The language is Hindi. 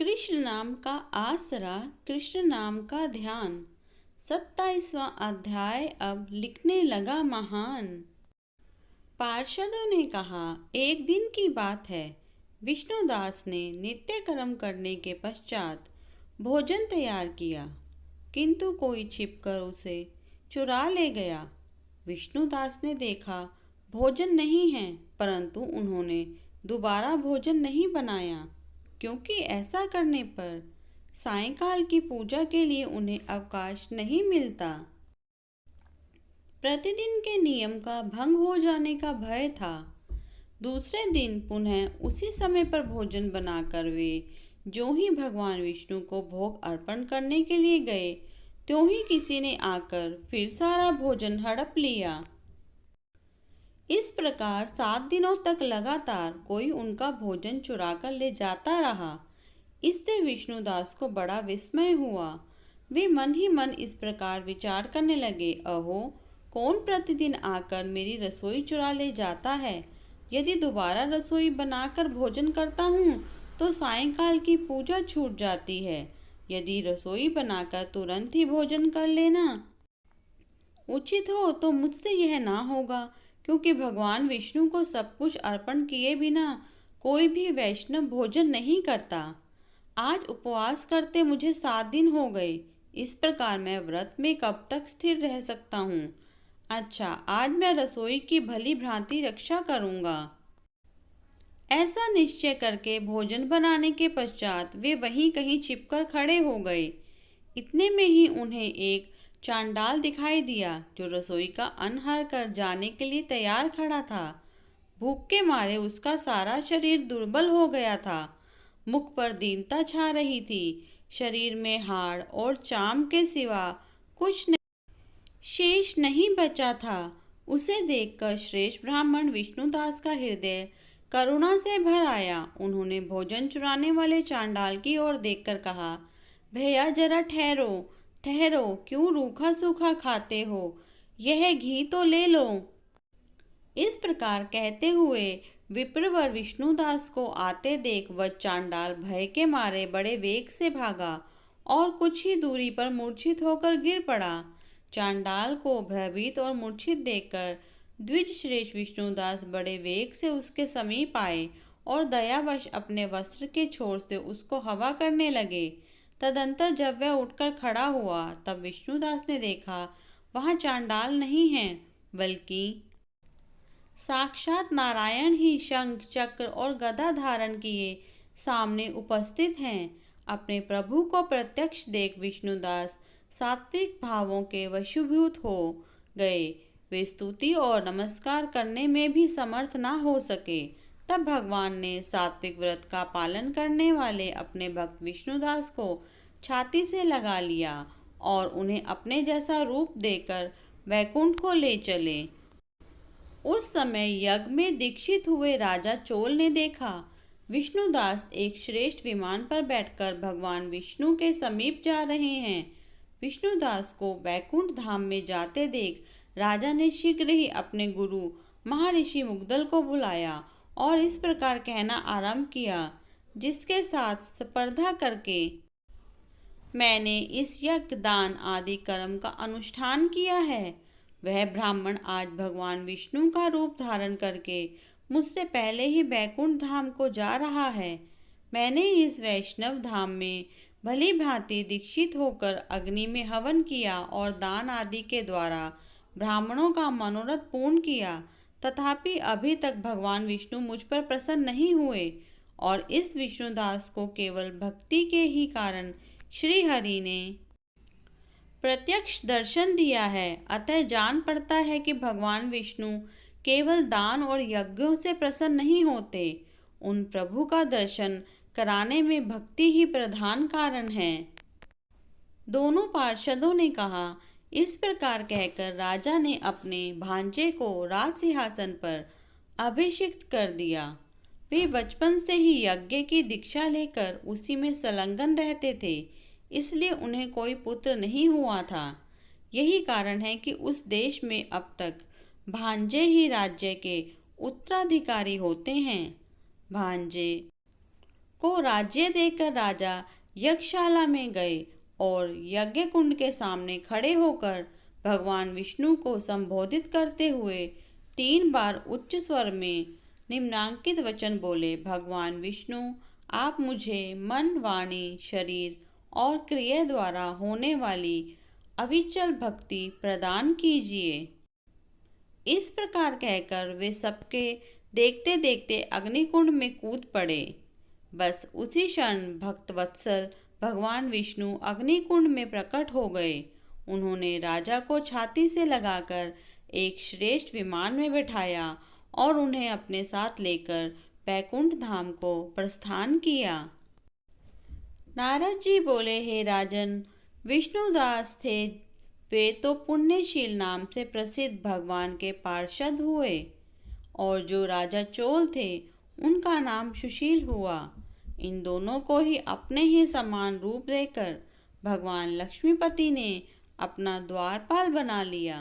कृष्ण नाम का आसरा, कृष्ण नाम का ध्यान। 27वां अध्याय अब लिखने लगा महान। पार्षदों ने कहा, एक दिन की बात है। विष्णुदास ने नित्य कर्म करने के पश्चात भोजन तैयार किया, किंतु कोई छिपकर उसे चुरा ले गया। विष्णुदास ने देखा भोजन नहीं है, परंतु उन्होंने दोबारा भोजन नहीं बनाया, क्योंकि ऐसा करने पर सायंकाल की पूजा के लिए उन्हें अवकाश नहीं मिलता। प्रतिदिन के नियम का भंग हो जाने का भय था। दूसरे दिन पुनः उसी समय पर भोजन बनाकर वे जो ही भगवान विष्णु को भोग अर्पण करने के लिए गए, त्यों ही किसी ने आकर फिर सारा भोजन हड़प लिया। इस प्रकार 7 दिनों तक लगातार कोई उनका भोजन चुरा कर ले जाता रहा। इससे विष्णुदास को बड़ा विस्मय हुआ। वे मन ही मन इस प्रकार विचार करने लगे, अहो, कौन प्रतिदिन आकर मेरी रसोई चुरा ले जाता है। यदि दोबारा रसोई बनाकर भोजन करता हूँ तो सायंकाल की पूजा छूट जाती है। यदि रसोई बनाकर तुरंत ही भोजन कर लेना उचित हो तो मुझसे यह ना होगा, क्योंकि भगवान विष्णु को सब कुछ अर्पण किए बिना कोई भी वैष्णव भोजन नहीं करता। आज उपवास करते मुझे 7 दिन हो गए। इस प्रकार मैं व्रत में कब तक स्थिर रह सकता हूँ। अच्छा, आज मैं रसोई की भली भांति रक्षा करूँगा। ऐसा निश्चय करके भोजन बनाने के पश्चात वे वहीं कहीं छिपकर खड़े हो गए। इतने में ही उन्हें एक चांडाल दिखाई दिया, जो रसोई का अन्न हर कर जाने के लिए तैयार खड़ा था। भूख के मारे उसका सारा शरीर दुर्बल हो गया था। मुख पर दीनता छा रही थी। शरीर में हाड़ और चाम के सिवा कुछ शेष नहीं बचा था। उसे देखकर श्रेष्ठ ब्राह्मण विष्णुदास का हृदय करुणा से भर आया। उन्होंने भोजन चुराने वाले चांडाल की ओर देखकर कहा, भैया जरा ठहरो ठहरो, क्यों रूखा सूखा खाते हो, यह घी तो ले लो। इस प्रकार कहते हुए विप्रवर विष्णुदास को आते देख वह चांडाल भय के मारे बड़े वेग से भागा और कुछ ही दूरी पर मूर्छित होकर गिर पड़ा। चांडाल को भयभीत और मूर्छित देखकर द्विज श्रेष्ठ विष्णुदास बड़े वेग से उसके समीप आए और दयावश अपने वस्त्र के छोर से उसको हवा करने लगे। तदंतर जब वह उठकर खड़ा हुआ तब विष्णुदास ने देखा वहाँ चांडाल नहीं है, बल्कि साक्षात नारायण ही शंख चक्र और गदा धारण किए सामने उपस्थित हैं। अपने प्रभु को प्रत्यक्ष देख विष्णुदास सात्विक भावों के वशीभूत हो गए। वे स्तुति और नमस्कार करने में भी समर्थ ना हो सके। तब भगवान ने सात्विक व्रत का पालन करने वाले अपने भक्त विष्णुदास को छाती से लगा लिया और उन्हें अपने जैसा रूप देकर वैकुंठ को ले चले। उस समय यज्ञ में दीक्षित हुए राजा चोल ने देखा विष्णुदास एक श्रेष्ठ विमान पर बैठकर भगवान विष्णु के समीप जा रहे हैं। विष्णुदास को वैकुंठ धाम में जाते देख राजा ने शीघ्र ही अपने गुरु महर्षि मुग्दल को बुलाया और इस प्रकार कहना आरंभ किया, जिसके साथ स्पर्धा करके मैंने इस यज्ञ दान आदि कर्म का अनुष्ठान किया है, वह ब्राह्मण आज भगवान विष्णु का रूप धारण करके मुझसे पहले ही वैकुंठ धाम को जा रहा है। मैंने इस वैष्णव धाम में भली भांति दीक्षित होकर अग्नि में हवन किया और दान आदि के द्वारा ब्राह्मणों का मनोरथ पूर्ण किया, तथापि अभी तक भगवान विष्णु मुझ पर प्रसन्न नहीं हुए और इस विष्णुदास को केवल भक्ति के ही कारण श्री हरि ने प्रत्यक्ष दर्शन दिया है। अतः जान पड़ता है कि भगवान विष्णु केवल दान और यज्ञों से प्रसन्न नहीं होते, उन प्रभु का दर्शन कराने में भक्ति ही प्रधान कारण है। दोनों पार्षदों ने कहा। इस प्रकार कहकर राजा ने अपने भांजे को राज सिंहासन पर अभिषिक्त कर दिया। वे बचपन से ही यज्ञ की दीक्षा लेकर उसी में संलग्न रहते थे, इसलिए उन्हें कोई पुत्र नहीं हुआ था। यही कारण है कि उस देश में अब तक भांजे ही राज्य के उत्तराधिकारी होते हैं। भांजे को राज्य देकर राजा यज्ञशाला में गए और यज्ञ कुंड के सामने खड़े होकर भगवान विष्णु को संबोधित करते हुए 3 बार उच्च स्वर में निम्नांकित वचन बोले। भगवान विष्णु, आप मुझे मन, वाणी, शरीर और क्रिया द्वारा होने वाली अविचल भक्ति प्रदान कीजिए। इस प्रकार कहकर वे सबके देखते देखते अग्निकुंड में कूद पड़े। बस उसी क्षण भक्तवत्सल भगवान विष्णु अग्निकुंड में प्रकट हो गए। उन्होंने राजा को छाती से लगाकर एक श्रेष्ठ विमान में बिठाया और उन्हें अपने साथ लेकर बैकुंठ धाम को प्रस्थान किया। नारद जी बोले, हे राजन, विष्णुदास थे वे तो पुण्यशील नाम से प्रसिद्ध भगवान के पार्षद हुए और जो राजा चोल थे उनका नाम सुशील हुआ। इन दोनों को ही अपने ही समान रूप देकर भगवान लक्ष्मीपति ने अपना द्वारपाल बना लिया।